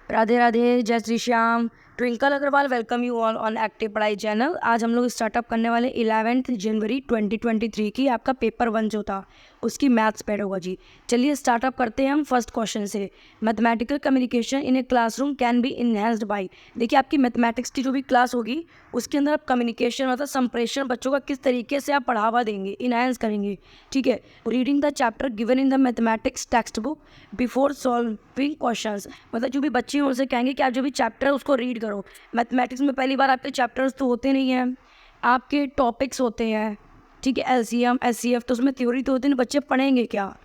राधे राधे, जय Shri Shyam. Twinkle Agrawal welcome you all on active Padhai channel. आज हम लोग स्टार्टअप करने वाले 11 जनवरी 2023 की आपका पेपर 1 जो था उसकी मैथ्स पेडागोजी। चलिए स्टार्टअप करते हैं हम फर्स्ट क्वेश्चन से। Mathematical communication in a classroom can be enhanced by. देखिए आपकी मैथमेटिक्स की जो भी क्लास होगी उसके अंदर आप कम्युनिकेशन मतलब संप्रेषण बच्चों का किस तरीके से आप बढ़ावा देंगे, इनहेंस करेंगे। ठीक है, reading the chapter given in the mathematics text book before solving questions. मतलब जो भी बच्चे हैं उनसे कहेंगे कि आप जो भी चैप्टर है उसको रीड करो। मैथमेटिक्स में पहली बार आपके चैप्टर्स तो होते नहीं हैं, आपके टॉपिक्स होते हैं। ठीक है, एलसीएम एचसीएफ, तो उसमें थ्योरी तो होती है, बच्चे पढ़ेंगे क्या।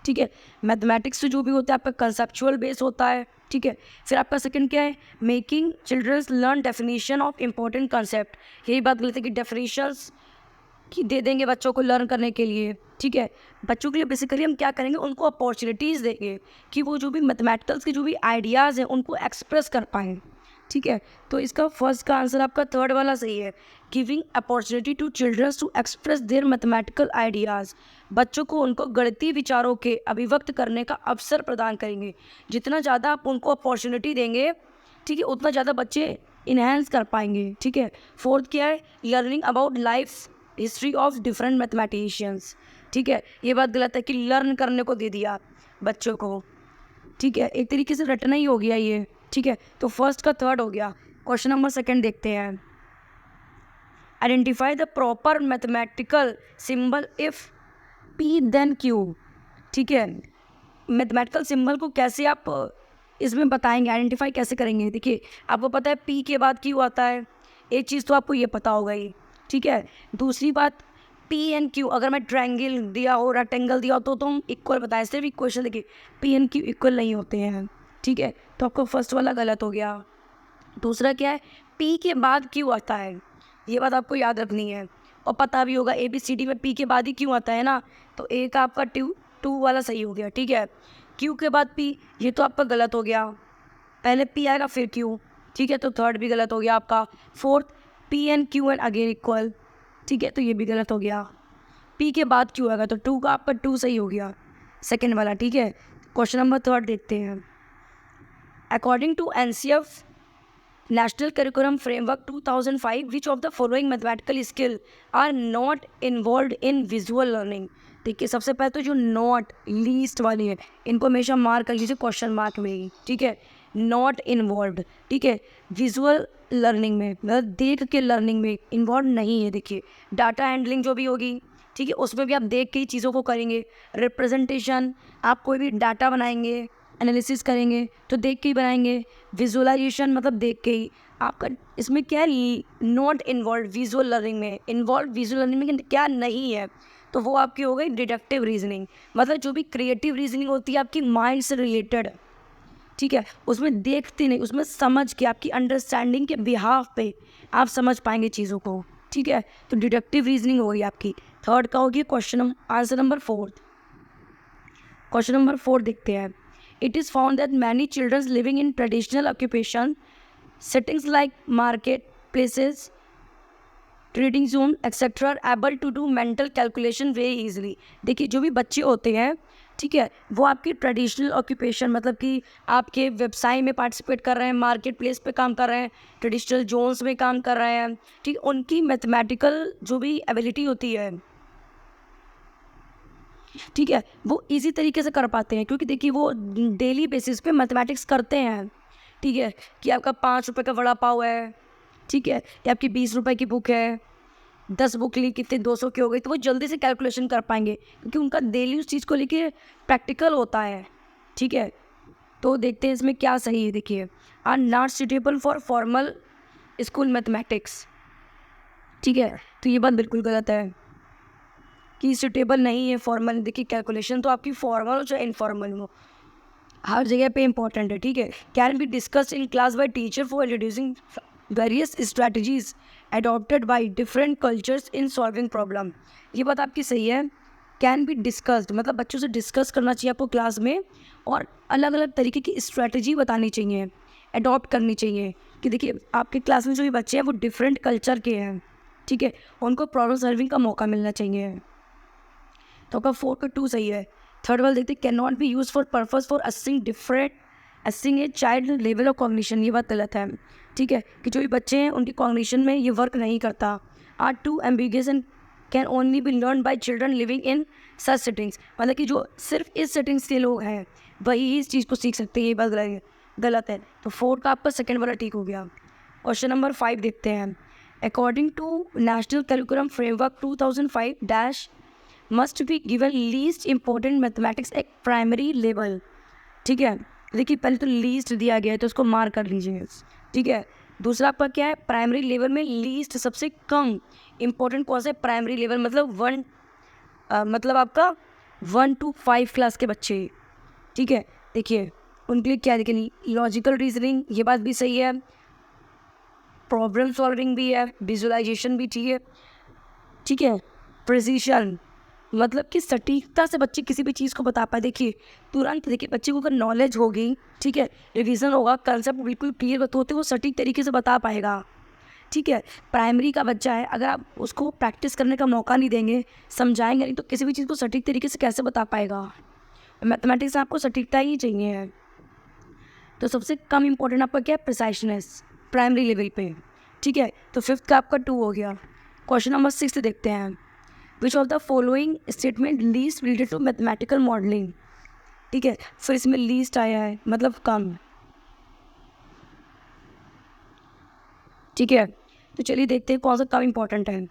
ठीक है, मैथमेटिक्स से जो भी होता है आपका कंसेप्चुअल बेस होता है। ठीक है, फिर आपका सेकंड क्या है, making childrens learn definition of important concept. यही बात गलत है कि डेफिनेशंस कि दे देंगे बच्चों को लर्न करने के लिए। ठीक है, बच्चों के लिए बेसिकली हम क्या करेंगे, उनको अपॉर्चुनिटीज़ देंगे कि वो जो भी मैथमेटिकल्स के जो भी आइडियाज़ हैं उनको एक्सप्रेस कर पाएँ। ठीक है, तो इसका फर्स्ट का आंसर आपका थर्ड वाला सही है, giving opportunity to childrens to express their mathematical ideas. बच्चों को उनको गणितीय विचारों के अभिव्यक्त करने का अवसर प्रदान करेंगे। जितना ज़्यादा आप उनको अपॉर्चुनिटी देंगे, ठीक है, उतना ज़्यादा बच्चे इन्हेंस कर पाएंगे। ठीक है, फोर्थ क्या है, learning about life history of different mathematicians. ठीक है, ये बात गलत है कि लर्न करने को दे दिया बच्चों को। ठीक है, एक तरीके से रटना ही हो गया ये। ठीक है, तो फर्स्ट का थर्ड हो गया। क्वेश्चन नंबर सेकंड देखते हैं। Identify the proper mathematical symbol if P then Q. ठीक है, मैथमेटिकल सिंबल को कैसे आप इसमें बताएंगे, आइडेंटिफाई कैसे करेंगे। देखिए आपको पता है पी के बाद क्यू आता है, एक चीज़ तो आपको ये पता होगा ही। ठीक है, दूसरी बात पी एंड क्यू, अगर मैं ट्रायंगल दिया हो, रेक्टेंगल दिया हो तो तुम इक्वल बताए। सिर्फ इक्वेशन देखिए पी एंड क्यू इक्वल नहीं होते हैं। ठीक है, तो आपको फर्स्ट वाला गलत हो गया। दूसरा क्या है, पी के बाद क्यू आता है, ये बात आपको याद रखनी है। और पता भी होगा ABCD में पी के बाद ही क्यू आता है ना, तो ए का आपका टू वाला सही हो गया। ठीक है, क्यू के बाद पी, ये तो आपका गलत हो गया। पहले पी आएगा फिर क्यू। ठीक है, तो थर्ड भी गलत हो गया आपका। Fourth, P and Q and again equal. ठीक है, तो ये भी गलत हो गया। पी के बाद क्यू आएगा तो टू का आपका टू सही हो गया, सेकेंड वाला। ठीक है, क्वेश्चन नंबर थर्ड देखते हैं। According to NCF national curriculum framework 2005 which of the following mathematical skill are not involve in visual learning. देखिए सबसे पहले तो जो नॉट लीस्ट वाली है इनको हमेशा मार्क कर लीजिए क्वेश्चन मार्क में ही। ठीक है, नॉट इन्वॉल्व। ठीक है, विजुअल लर्निंग में मतलब देख के लर्निंग में इन्वॉल्व नहीं है। देखिए डाटा हैंडलिंग जो भी होगी, ठीक है, उसमें भी आप देख के ही चीज़ों को करेंगे। रिप्रेजेंटेशन, आप कोई भी डाटा बनाएंगे, एनालिसिस करेंगे तो देख के ही बनाएंगे। विजुअलाइजेशन मतलब देख के ही आपका। इसमें क्या है, नॉट इन्वॉल्व विजुअल लर्निंग में, इन्वॉल्व विजुअल लर्निंग में क्या नहीं है, तो वो आपकी हो गई डिडक्टिव रीजनिंग। मतलब जो भी क्रिएटिव रीजनिंग होती है आपकी माइंड से रिलेटेड। ठीक है, उसमें देखते नहीं, उसमें समझ के आपकी अंडरस्टैंडिंग के बिहाफ पे आप समझ पाएंगे चीज़ों को। ठीक है, तो डिडक्टिव रीजनिंग होगी आपकी। थर्ड का होगी question answer number fourth. Question number 4 देखते हैं। It is found that many children living in traditional occupation settings like market places, trading zone, etc. are able to do mental calculation very easily. देखिए जो भी बच्चे होते हैं, ठीक है, वो आपकी ट्रेडिशनल ऑक्यूपेशन मतलब कि आपके व्यवसाय में पार्टिसिपेट कर रहे हैं, मार्केट प्लेस पे काम कर रहे हैं, ट्रेडिशनल जोन्स में काम कर रहे हैं। ठीक, उनकी मैथमेटिकल जो भी एबिलिटी होती है, ठीक है, वो इजी तरीके से कर पाते हैं क्योंकि देखिए वो डेली बेसिस पे मैथमेटिक्स करते हैं। ठीक है, कि आपका 5 रुपये का वड़ा पाव है, ठीक है, या आपकी 20 रुपये की बुक है, 10 बुक ली कितने 200 की हो गई, तो वो जल्दी से कैलकुलेशन कर पाएंगे क्योंकि उनका डेली उस चीज़ को लेके प्रैक्टिकल होता है। ठीक है, तो देखते हैं इसमें क्या सही है। देखिए are not suitable for formal school mathematics. ठीक है, तो ये बात बिल्कुल गलत है कि सुटेबल नहीं है फॉर्मल। देखिए कैलकुलेशन तो आपकी फॉर्मल हो चाहे इनफॉर्मल हो, हर जगह पे इंपॉर्टेंट है। ठीक है, can be discussed in class by teacher for introducing various strategies adopted by different cultures in solving problem. ये बात आपकी सही है, कैन बी डिस्कस्ड मतलब बच्चों से डिस्कस करना चाहिए आपको क्लास में, और अलग अलग तरीके की स्ट्रैटेजी बतानी चाहिए, अडॉप्ट करनी चाहिए कि देखिए आपके क्लास में जो भी बच्चे हैं वो डिफरेंट कल्चर के हैं। ठीक है, उनको प्रॉब्लम सॉल्विंग का मौका मिलना चाहिए। तो आपका 4 का 2 सही है। थर्ड वाला देखते, can not be use for purpose for assessing different assessing a child level of cognition, ये बात गलत है, ठीक है, कि जो भी बच्चे हैं उनकी कॉग्निशन में ये वर्क नहीं करता। Are too ambiguous and can only be learn by children living in such settings, मतलब कि जो सिर्फ इस सेटिंग्स के लोग हैं वही इस चीज़ को सीख सकते हैं, ये बात गलत है। तो 4 का आपका सेकेंड वाला ठीक हो गया। क्वेश्चन नंबर 5 देखते हैं। According to national curriculum framework 2005 dash must be given least important mathematics at primary level, ठीक है। देखिए पहले तो लीस्ट दिया गया है तो उसको मार्क कर लीजिए, ठीक है। दूसरा आपका क्या है, प्राइमरी लेवल में लीस्ट सबसे कम इंपॉर्टेंट कौन सा है, प्राइमरी लेवल मतलब मतलब आपका 1 to 5 क्लास के बच्चे, ठीक है। देखिए उनके लिए क्या, देखिए लॉजिकल रीजनिंग, ये बात भी सही है, प्रॉब्लम सॉल्विंग भी है, विजुअलाइजेशन भी चाहिए, ठीक है, प्रिसीशन मतलब कि सटीकता से बच्चे किसी भी चीज़ को बता पाए। देखिए तुरंत, देखिए बच्चे को अगर नॉलेज होगी, ठीक है, रिवीजन होगा, कंसेप्ट बिल्कुल क्लियर होते वो सटीक तरीके से बता पाएगा, ठीक है। प्राइमरी का बच्चा है, अगर आप उसको प्रैक्टिस करने का मौका नहीं देंगे, समझाएंगे नहीं, तो किसी भी चीज़ को सटीक तरीके से कैसे बता पाएगा। मैथमेटिक्स में आपको सटीकता ही चाहिए है। तो सबसे कम इम्पोर्टेंट आपका क्या है, प्रिसाइशनेस प्राइमरी लेवल पे, ठीक है। तो 5th का आपका 2 हो गया। क्वेश्चन नंबर 6 देखते हैं। Which of the following statement least related to mathematical modelling, ठीक है। फिर इसमें लीस्ट आया है मतलब कम, ठीक है। तो चलिए देखते हैं कौन सा कम इम्पोर्टेंट है।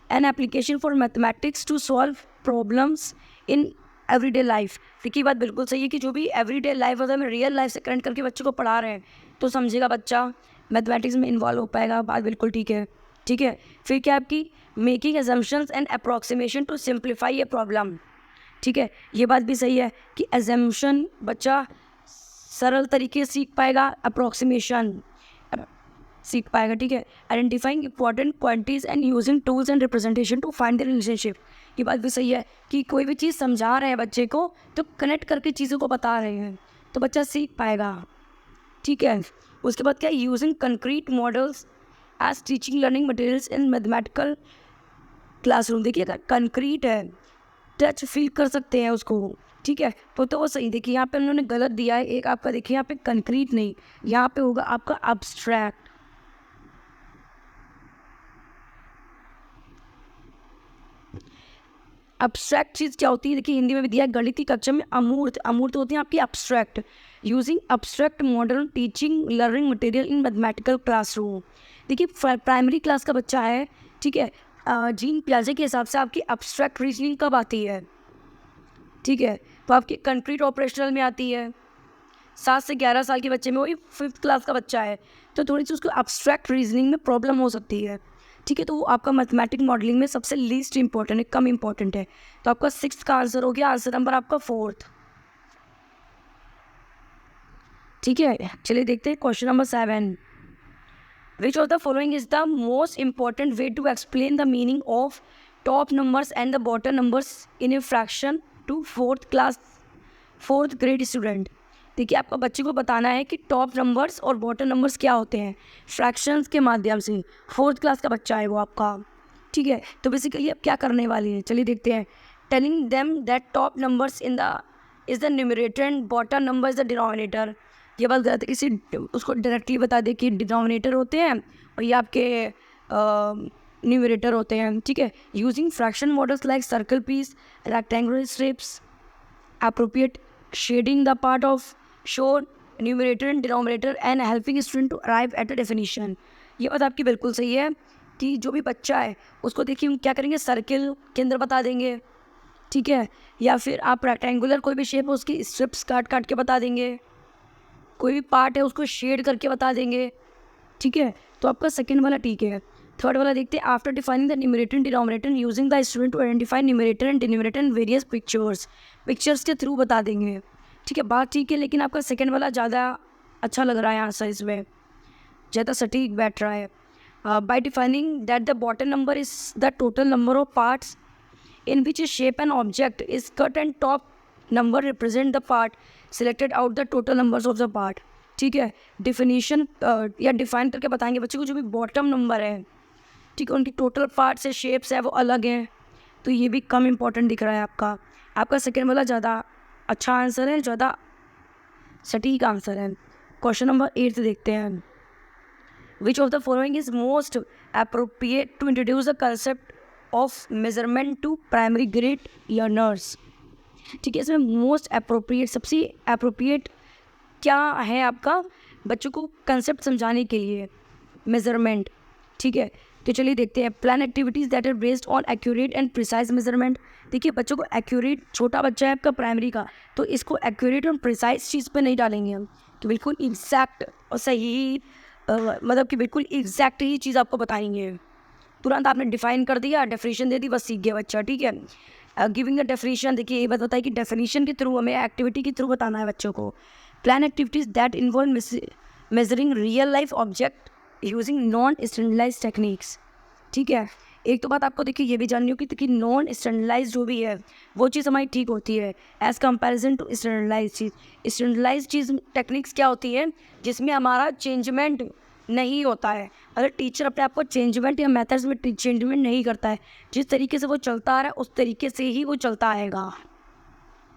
An application for mathematics to solve problems in everyday life, देखिए बात बिल्कुल सही है कि जो भी एवरीडे लाइफ होता है, मैं रियल लाइफ से कनेक्ट करके बच्चों को पढ़ा रहे हैं तो समझेगा बच्चा, मैथमेटिक्स में इन्वॉल्व हो पाएगा, बात बिल्कुल ठीक है, ठीक है। फिर क्या आपकी making assumptions and approximation to simplify a problem, ठीक है, ये बात भी सही है कि एजम्पशन बच्चा सरल तरीके से सीख पाएगा, अप्रॉक्सीमेशन सीख पाएगा, ठीक है। Identifying important quantities and using tools and representation to find the relationship, ये बात भी सही है कि कोई भी चीज़ समझा रहे हैं बच्चे को तो कनेक्ट करके चीज़ों को बता रहे हैं तो बच्चा सीख पाएगा, ठीक है। उसके बाद क्या है, using concrete models as teaching learning materials in mathematical classroom, देखिए अगर कंक्रीट है, टच फील कर सकते हैं उसको, ठीक है, तो वो सही। देखिए यहाँ पे उन्होंने गलत दिया है एक आपका, देखिए यहाँ पे कंक्रीट नहीं, यहाँ पे होगा आपका अब्स्ट्रैक्ट, अब्स्ट्रैक्ट चीज़ क्या होती है, देखिए हिंदी में भी दिया है, गणित की कक्षा में अमूर्त, अमूर्त होती हैं आपकी abstract, using abstract model teaching learning material in mathematical classroom. देखिए प्राइमरी क्लास का बच्चा है, ठीक है, जीन पियाजे के हिसाब से आपकी अब्स्ट्रैक्ट रीजनिंग कब आती है, ठीक है, तो आपकी कंक्रीट ऑपरेशनल में आती है। 7 से 11 साल के बच्चे में, वही 5th क्लास का बच्चा है तो थोड़ी सी उसको अब्स्ट्रैक्ट रीजनिंग में प्रॉब्लम हो सकती है, ठीक है। तो वो आपका मैथमेटिक मॉडलिंग में सबसे लीस्ट इंपॉर्टेंट है, कम इंपॉर्टेंट है। तो आपका 6th का आंसर हो गया, आंसर नंबर आपका 4th, ठीक है। चलिए देखते हैं question number 7। Which of the following is the most important way to explain the meaning of top numbers and the bottom numbers in a fraction to 4th grade student. देखिए आपका बच्चे को बताना है कि टॉप नंबर्स और bottom numbers क्या होते हैं फ्रैक्शंस के माध्यम से, 4th क्लास का बच्चा है वो आपका, ठीक है। तो बेसिकली अब क्या करने वाली है, चलिए देखते हैं। Telling them that top numbers is the numerator and bottom number is the denominator, ये बात गलत है, किसी उसको डायरेक्टली बता दे कि डिनोमिनेटर होते हैं और ये आपके न्यूमरेटर होते हैं, ठीक है। Using fraction models like circle piece, rectangular strips, appropriate shading the part of show numerator and denominator and helping student to arrive at a definition, ये बात आपकी बिल्कुल सही है कि जो भी बच्चा है उसको देखिए हम क्या करेंगे, सर्किल के अंदर बता देंगे, ठीक है, या फिर आप रेक्टेंगुलर कोई भी शेप है उसकी स्ट्रिप्स काट के बता देंगे, कोई भी पार्ट है उसको शेड करके बता देंगे, ठीक है। तो आपका सेकेंड वाला ठीक है। 3rd वाला देखते हैं। After defining the numerator and denominator using the student to identify numerator and denominator and various pictures के थ्रू बता देंगे, ठीक है, बात ठीक है। लेकिन आपका सेकेंड वाला ज़्यादा अच्छा लग रहा है आंसर, इसमें ज़्यादा सटीक बैठ रहा है। Bye defining that the bottom number is the total number of parts in which a shape and object is cut and top number represent the part selected out the total numbers of the part, ठीक है। Definition या define करके बताएंगे बच्चे को जो भी bottom number है, ठीक है, उनकी टोटल पार्ट से शेप्स है वो अलग हैं, तो ये भी कम इम्पोर्टेंट दिख रहा है आपका। आपका सेकेंड वाला ज़्यादा अच्छा आंसर है, ज़्यादा सटीक आंसर है। क्वेश्चन नंबर 8 देखते हैं। Which of the following is most appropriate to introduce the concept of measurement to primary grade learners. ठीक है, इसमें मोस्ट अप्रोप्रिएट, सबसे अप्रोप्रिएट क्या है आपका बच्चों को कंसेप्ट समझाने के लिए? मेजरमेंट। ठीक है, तो चलिए देखते हैं। Plan activities that are based on accurate and precise measurement. देखिए बच्चों को एक्यूरेट, छोटा बच्चा है आपका प्राइमरी का, तो इसको एक्यूरेट और प्रिसाइज चीज़ पे नहीं डालेंगे हम कि बिल्कुल एग्जैक्ट और सही, मतलब कि बिल्कुल एग्जैक्ट ही चीज़ आपको बताएंगे। तुरंत आपने डिफाइन कर दिया, डेफिनेशन दे दी, बस सीख गया बच्चा। ठीक है, गिविंग द डेफिनेशन, देखिए ये बात बताइए कि डेफिनेशन के थ्रू हमें एक्टिविटी के थ्रू बताना है बच्चों को। Plan activities that involve measuring real life object using non standardise techniques. ठीक है, एक तो बात आपको देखिए ये भी जाननी होगी कि नॉन स्टैंडर्डाइज जो भी है वो चीज़ हमारी ठीक होती है एज़ कंपैरिजन टू स्टैंडर्डाइज चीज़। स्टैंडर्डाइज चीज़ टेक्निक्स क्या होती है? जिसमें हमारा चेंजमेंट नहीं होता है। अगर टीचर अपने आप को चेंजमेंट या मेथड्स में चेंजमेंट नहीं करता है, जिस तरीके से वो चलता आ रहा है उस तरीके से ही वो चलता आएगा।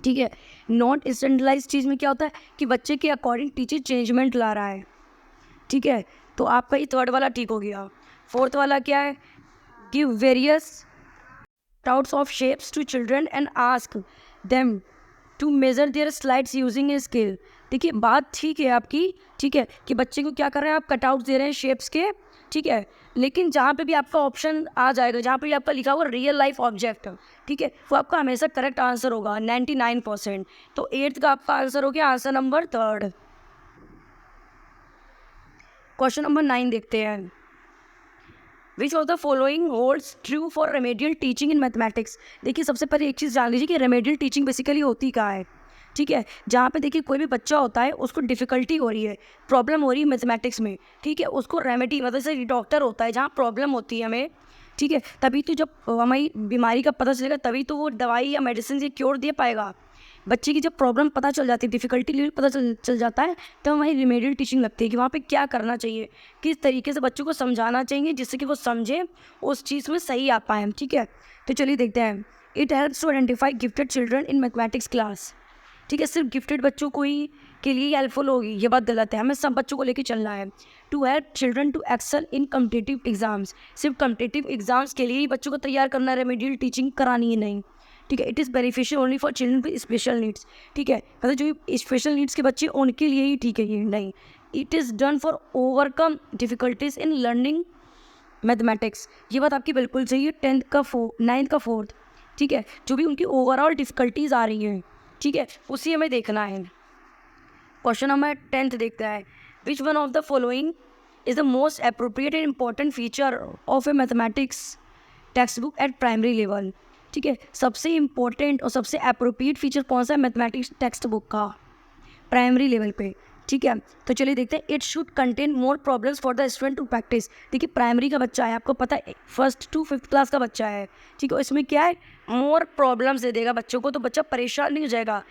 ठीक है, नॉन स्टैंडर्डाइज चीज़ में क्या होता है कि बच्चे के अकॉर्डिंग टीचर चेंजमेंट ला रहा है। ठीक है, तो आपका ये थर्ड वाला ठीक हो गया। फोर्थ वाला क्या है? गिव वेरियस टाउट्स of shapes to children and ask them to measure their slides using a scale. देखिए बात ठीक है आपकी, ठीक है, कि बच्चे को क्या कर रहे हैं आप, कटआउट्स दे रहे हैं शेप्स के। ठीक है, लेकिन जहाँ पे भी आपका ऑप्शन आ जाएगा, जहाँ पे भी आपका लिखा हुआ रियल लाइफ ऑब्जेक्ट, ठीक है, वो आपका हमेशा करेक्ट आंसर होगा 99%। तो 8th का आपका आंसर हो गया answer number 3rd। Question number 9 देखते हैं। Which of the following holds true for remedial teaching in mathematics. देखिए सबसे पहले एक चीज़ जान लीजिए कि रेमेडियल टीचिंग बेसिकली होती क्या है। ठीक है, जहाँ पे देखिए कोई भी बच्चा होता है उसको डिफ़िकल्टी हो रही है, प्रॉब्लम हो रही है मैथमेटिक्स में, ठीक है, उसको रेमेडी मतलब जैसे डॉक्टर होता है, जहाँ प्रॉब्लम होती है हमें, ठीक है, तभी तो जब हमारी बीमारी का पता चलेगा तभी तो वो दवाई या मेडिसिन से क्योर दे पाएगा। बच्चे की जब प्रॉब्लम पता चल जाती है, डिफ़िकल्टी लेवल पता चल जाता है, तब हमारी रेमेडियल टीचिंग लगती है कि वहाँ पे क्या करना चाहिए, किस तरीके से बच्चों को समझाना चाहिए जिससे कि वो समझे, उस चीज़ में सही आ पाए। ठीक है, तो चलिए देखते हैं। It helps to identify gifted children in mathematics class. ठीक है, सिर्फ गिफ्टेड बच्चों को ही के लिए हेल्पफुल होगी, ये बात गलत है, हमें सब बच्चों को लेके चलना है। To help children to excel in competitive exams, सिर्फ कम्पिटिटिव एग्जाम्स के लिए ही बच्चों को तैयार करना है, रेमेडियल टीचिंग करानी है नहीं। ठीक है, it is beneficial only for children with special needs. ठीक है, मतलब जो स्पेशल नीड्स के बच्चे उनके लिए ही ठीक है ये, नहीं। It is done for overcome difficulties in learning mathematics, ये बात आपकी बिल्कुल सही है। 9th का 4th, ठीक है, जो भी उनकी ओवरऑल डिफिकल्टीज आ रही हैं, ठीक है, उसी हमें देखना है। क्वेश्चन नंबर 10 देखता है। Which one of the following is the most appropriate and important feature of A mathematics text book eight primary level. ठीक है, सबसे इम्पोर्टेंट और सबसे अप्रोप्रिएट फीचर कौन सा है मैथमेटिक्स टेक्स्ट बुक का प्राइमरी लेवल पे? ठीक है, तो चलिए देखते हैं। It should contain more problems for the student to practice. देखिए प्राइमरी का बच्चा है, आपको पता है 1st to 5th क्लास का बच्चा है, ठीक है, इसमें क्या है, मोर प्रॉब्लम्स दे देगा बच्चों को, तो बच्चा परेशान नहीं हो जाएगा।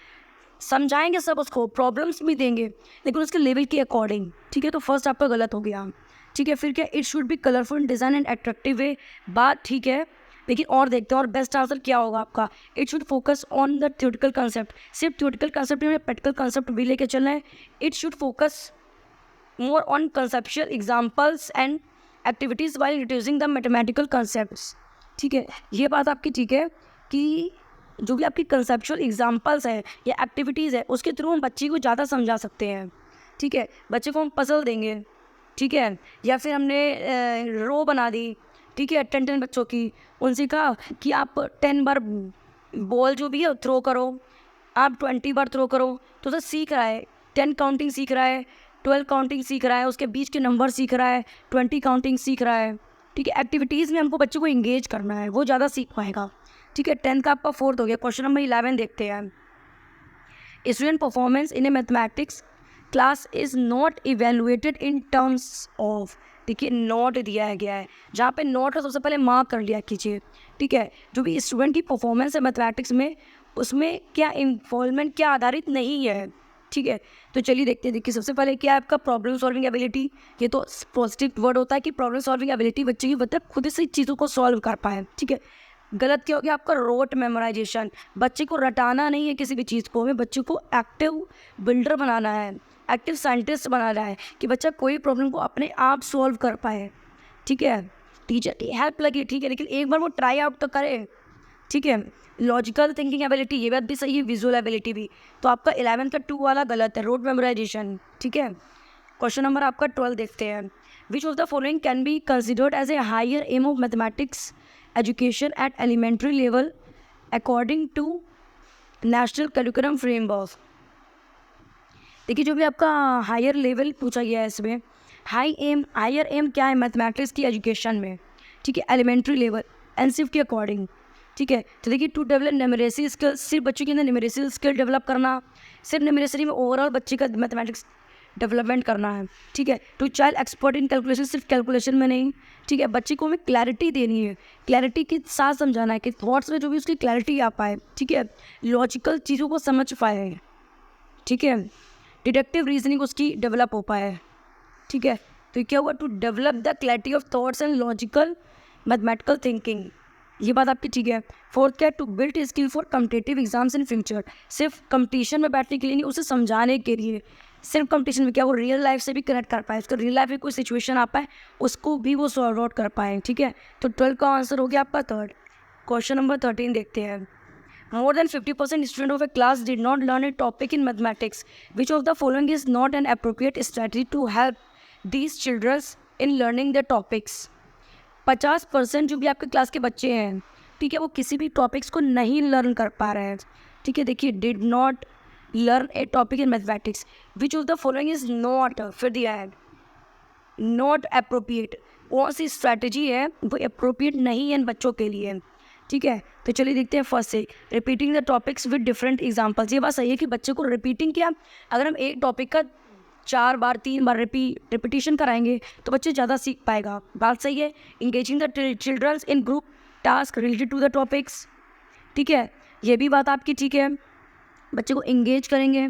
समझाएंगे सब उसको, प्रॉब्लम्स भी देंगे, लेकिन उसके लेवल के अकॉर्डिंग। ठीक है, तो फर्स्ट आपका गलत हो गया। ठीक है, फिर क्या, it should be colourful design and attractive way, बात ठीक है, लेकिन और देखते हैं और बेस्ट आंसर क्या होगा आपका। It should focus on the theoretical concept, सिर्फ थ्योरेटिकल कंसेप्ट में प्रैक्टिकल कंसेप्ट भी लेके चलना है। It should focus more on conceptual examples and activities while reducing the mathematical concepts. ठीक है, ये बात आपकी ठीक है कि जो भी आपकी कंसेप्चुअल एग्जाम्पल्स है या एक्टिविटीज़ है उसके थ्रू हम बच्चे को ज़्यादा समझा सकते हैं। ठीक है, बच्चे को हम पजल देंगे, ठीक है, या फिर हमने रो बना दी, ठीक है, 10 बच्चों की, उनसे कहा कि आप 10 बार बॉल जो भी है थ्रो करो, आप 20 बार थ्रो करो, तो सर सीख रहा है, 10 काउंटिंग सीख रहा है, 12 काउंटिंग सीख रहा है, उसके बीच के नंबर सीख रहा है, 20 काउंटिंग सीख रहा है। ठीक है, एक्टिविटीज़ में हमको बच्चों को इंगेज करना है, वो ज़्यादा सीख पाएगा। ठीक है, 10th का आपका 4th हो गया। क्वेश्चन नंबर 11 देखते हैं। Student performance in A mathematics class is not evaluated in terms of, देखिए नोट दिया गया है, जहाँ पे नोट है सबसे पहले मार्क कर लिया कीजिए। ठीक है, जो भी स्टूडेंट की परफॉर्मेंस है मैथमेटिक्स में, उसमें क्या इन्वॉल्वमेंट क्या आधारित नहीं है। ठीक है, तो चलिए देखते हैं। देखिए सबसे पहले क्या है आपका प्रॉब्लम सॉल्विंग एबिलिटी, ये तो पॉजिटिव वर्ड होता है कि प्रॉब्लम सॉल्विंग एबिलिटी बच्चे की मतलब खुद से चीज़ों को सॉल्व कर पाए। ठीक है, गलत क्या हो गया आपका रोट मेमोराइजेशन। बच्चे को रटाना नहीं है किसी भी चीज़ को, हमें बच्चे को एक्टिव बिल्डर बनाना है, एक्टिव साइंटिस्ट बनाना है कि बच्चा कोई प्रॉब्लम को अपने आप सॉल्व कर पाए। ठीक है, टीचर की हेल्प लगी, ठीक है, लेकिन एक बार वो ट्राई आउट तो करे। ठीक है, लॉजिकल थिंकिंग एबिलिटी ये बात भी सही है, विजुअल एबिलिटी भी। तो आपका 11 का 2 वाला गलत है, रोट मेमोराइजेशन। ठीक है, क्वेश्चन नंबर आपका 12 देखते हैं। Which of the following can be considered as a higher aim of mathematics education at elementary level according to national curriculum framework. देखिए, जो भी आपका हायर लेवल पूछा गया है इसमें, हायर एम क्या है मैथमेटिक्स की एजुकेशन में। ठीक है, एलिमेंट्री लेवल एनसीएफ के अकॉर्डिंग। ठीक है, तो देखिए, टू डेवलप न्यूमेरेसी स्किल, सिर्फ बच्चों के अंदर न्यूमेरेसी स्किल डेवलप करना, सिर्फ न्यूमेरेसी में ओवरऑल बच्चे का मैथमेटिक्स डेवलपमेंट करना है। ठीक है, to child expert in calculation, सिर्फ कैलकुलेशन में नहीं। ठीक है, बच्चे को हमें क्लैरिटी देनी है, क्लैरिटी के साथ समझाना है कि थॉट्स में जो भी उसकी क्लैरिटी आ पाए। ठीक है, लॉजिकल चीज़ों को समझ पाए। ठीक है, डिडक्टिव रीजनिंग उसकी डेवलप हो पाए। ठीक है, तो क्या हुआ, to develop the clarity of thoughts and logical mathematical thinking, ये बात आपकी ठीक है। फोर्थ क्या है, to build skill for competitive exams in future, सिर्फ कंपटीशन में बैठने के लिए नहीं, उसे समझाने के लिए। सिर्फ कंपटीशन में क्या, वो रियल लाइफ से भी कनेक्ट कर पाए, उसका रियल लाइफ में कोई सिचुएशन आ पाए उसको भी वो सॉल्व आउट कर पाए। ठीक है, तो 12 का आंसर हो गया आपका 3rd। क्वेश्चन नंबर 13 देखते हैं। More than 50% student of a class did not learn a topic in mathematics. Which of the following is not an appropriate strategy to help these children in learning the topics? 50% जो भी आपके class के बच्चे हैं, ठीक है, वो किसी भी टॉपिक्स को नहीं लर्न कर पा रहे हैं। ठीक है, देखिए, did not learn A topic in mathematics. Which of the following is not, फिर दिया है नॉट अप्रोप्रिएट, कौन सी स्ट्रैटेजी है वो अप्रोप्रिएट नहीं है इन बच्चों के लिए। ठीक है, तो चलिए देखते हैं फर्स्ट से, repeating the topics with different examples. ये बात सही है कि बच्चे को रिपीटिंग क्या, अगर हम एक टॉपिक का 4 बार 3 बार रिपीटिशन कराएंगे तो बच्चे ज़्यादा सीख पाएगा, बात सही है। Engaging the childrens in group task related to the topics. ठीक है, ये भी बात आपकी ठीक है, बच्चे को इंगेज करेंगे।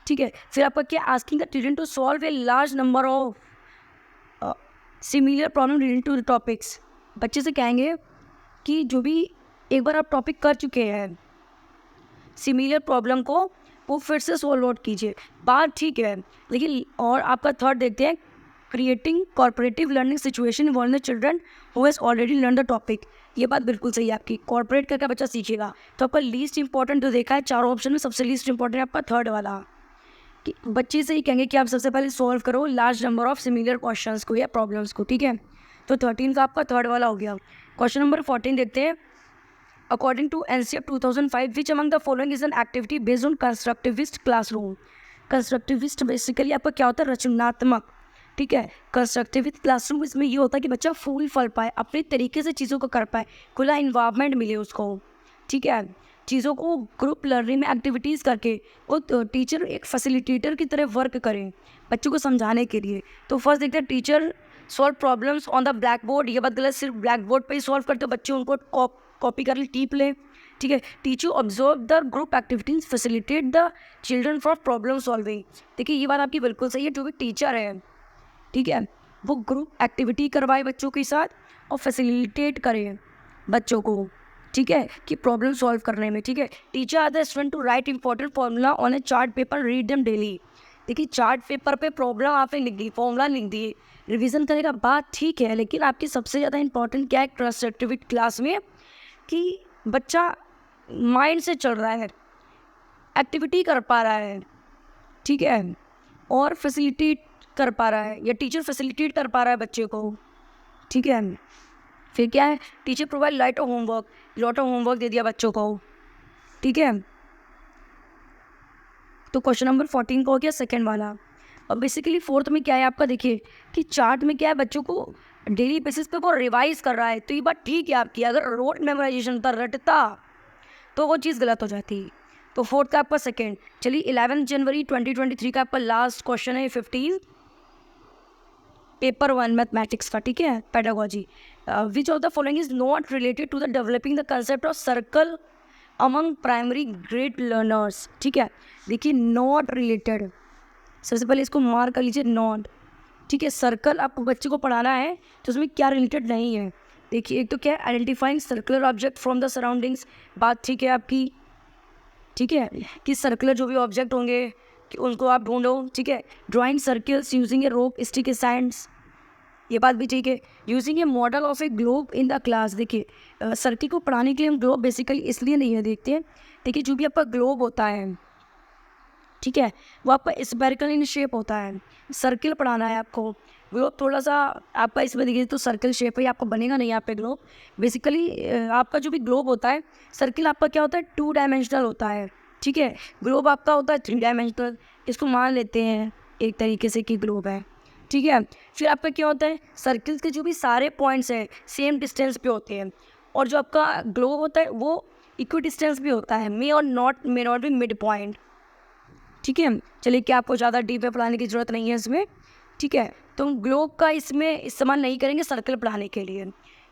ठीक है, फिर आपका क्या, asking the children to solve a large number of similar problem related to the topics. बच्चे से कहेंगे कि जो भी एक बार आप टॉपिक कर चुके हैं, सिमिलर प्रॉब्लम को वो फिर से सॉल्व आउट कीजिए, बात ठीक है। लेकिन और आपका 3rd देखते हैं, creating corporative learning situation involving the children who has already learn the topic. ये बात बिल्कुल सही है आपकी, कॉर्पोरेट करके बच्चा सीखेगा। तो आपका लीस्ट इंपॉर्टेंट जो देखा है चारों ऑप्शन में, सबसे लीस्ट इंपॉर्टेंट है आपका 3rd वाला, कि बच्चे से ही कहेंगे कि आप सबसे पहले सॉल्व करो large number of similar questions को या प्रॉब्लम्स को। ठीक है, तो 13 का आपका 3rd वाला हो गया। क्वेश्चन नंबर 14 देखते हैं। According to NCF 2005, which among the following is an activity based on constructivist classroom. Constructivist basically आपका क्या होता है, रचनात्मक। ठीक है, कंस्ट्रक्टिविस्ट क्लासरूम, इसमें ये होता है कि बच्चा फूल फल पाए, अपने तरीके से चीज़ों को कर पाए, खुला इन्वायरमेंट मिले उसको। ठीक है, चीज़ों को ग्रुप लर्निंग में एक्टिविटीज़ करके वो टीचर एक फैसिलिटेटर की तरह वर्क करें बच्चों को समझाने के लिए। तो फर्स्ट देखते हैं, teacher solve problems on the black board. ये बात गलत, सिर्फ ब्लैक बोर्ड पर ही सॉल्व करते बच्चे उनको कॉपी कर ले, टीप ले। ठीक है, teacher observe the group activities facilitate the children for problem solving. देखिए, ये बात आपकी बिल्कुल सही है, जो भी टीचर है, ठीक है, वो ग्रुप एक्टिविटी करवाए बच्चों के साथ और फैसिलिटेट करे बच्चों को। ठीक है, कि प्रॉब्लम सॉल्व करने में। ठीक है, teacher are the student to write important formula on a chart paper, read them daily. देखिए, चार्ट पेपर पे प्रॉब्लम आपने लिख दी, फॉर्मूला लिख दिए, रिवीजन करेगा, बात ठीक है, लेकिन आपकी सबसे ज़्यादा इंपॉर्टेंट क्या है कंस्ट्रक्टिव क्लास में, कि बच्चा माइंड से चल रहा है, एक्टिविटी कर पा रहा है। ठीक है, और फैसिलिटेट कर पा रहा है, या टीचर फैसिलिटेट कर पा रहा है बच्चे को। ठीक है, फिर क्या है, teacher provide lot of homework दे दिया बच्चों को। ठीक है, तो क्वेश्चन नंबर 14 का हो गया सेकंड वाला। और बेसिकली 4th में क्या है आपका, देखिए कि चार्ट में क्या है, बच्चों को डेली बेसिस पे वो रिवाइज कर रहा है, तो ये बात ठीक है आपकी। अगर रोट मेमोराइजेशन होता, रटता, तो वो चीज़ गलत हो जाती। तो 4th का आपका सेकंड। चलिए 11 जनवरी 2023 का आपका लास्ट क्वेश्चन है 15 पेपर 1 मैथमेटिक्स का। ठीक है, pedagogy. Which of the following is not related to the developing the concept of circle among primary grade learners. ठीक है, देखिए, नॉट रिलेटेड, सबसे पहले इसको मार्क कर लीजिए, नॉट। ठीक है, सर्कल आपको बच्चे को पढ़ाना है तो उसमें क्या रिलेटेड नहीं है, देखिए एक तो क्या है, identifying circular object from the surroundings, बात ठीक है आपकी, ठीक है, कि सर्कुलर जो भी ऑब्जेक्ट होंगे कि उनको आप ढूंढो, ठीक है। ड्राइंग सर्कल्स यूजिंग ए रोप स्टिक सैंड्स, ये बात भी ठीक है। Using A model of A globe in the class, देखिए सर्किल को पढ़ाने के लिए हम ग्लोब बेसिकली इसलिए नहीं है देखते हैं, देखिए जो भी आपका ग्लोब होता है, ठीक है, वो आपका स्पेरिकल इन शेप होता है। सर्किल पढ़ाना है आपको, ग्लोब थोड़ा सा आपका इसमें देखिए तो सर्कल शेप है, आपको बनेगा नहीं यहाँ पे ग्लोब। बेसिकली आपका जो भी ग्लोब होता है, सर्किल आपका क्या होता है 2 डायमेंशनल होता है, ठीक है। ग्लोब आपका होता है 3 डायमेंशनल, इसको मान लेते हैं एक तरीके से कि ग्लोब है, ठीक है। फिर आपका क्या होता है, सर्किल के जो भी सारे पॉइंट्स हैं सेम डिस्टेंस पे होते हैं, और जो आपका ग्लोब होता है वो इक्वी डिस्टेंस भी होता है, may not be mid point, ठीक है। चलिए क्या आपको ज़्यादा डीप में पढ़ाने की ज़रूरत नहीं है इसमें, ठीक है। तो हम ग्लोब का इसमें इस्तेमाल नहीं करेंगे सर्कल पढ़ाने के लिए,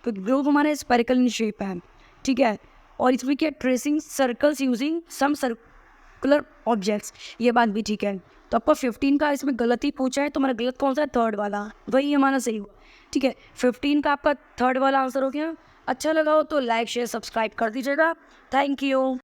क्योंकि ग्लोब हमारा स्पेरिकल इन शेप है, ठीक है। और इसमें क्या tracing circles using some circular objects, ये बात भी ठीक है। तो आपका 15 का इसमें गलत ही पूछा है, तो हमारा गलत कौन सा है, 3rd वाला, वही हमारा सही हुआ, ठीक है। 15 का आपका 3rd वाला आंसर हो गया। अच्छा लगा हो तो लाइक शेयर सब्सक्राइब कर दीजिएगा। Thank you.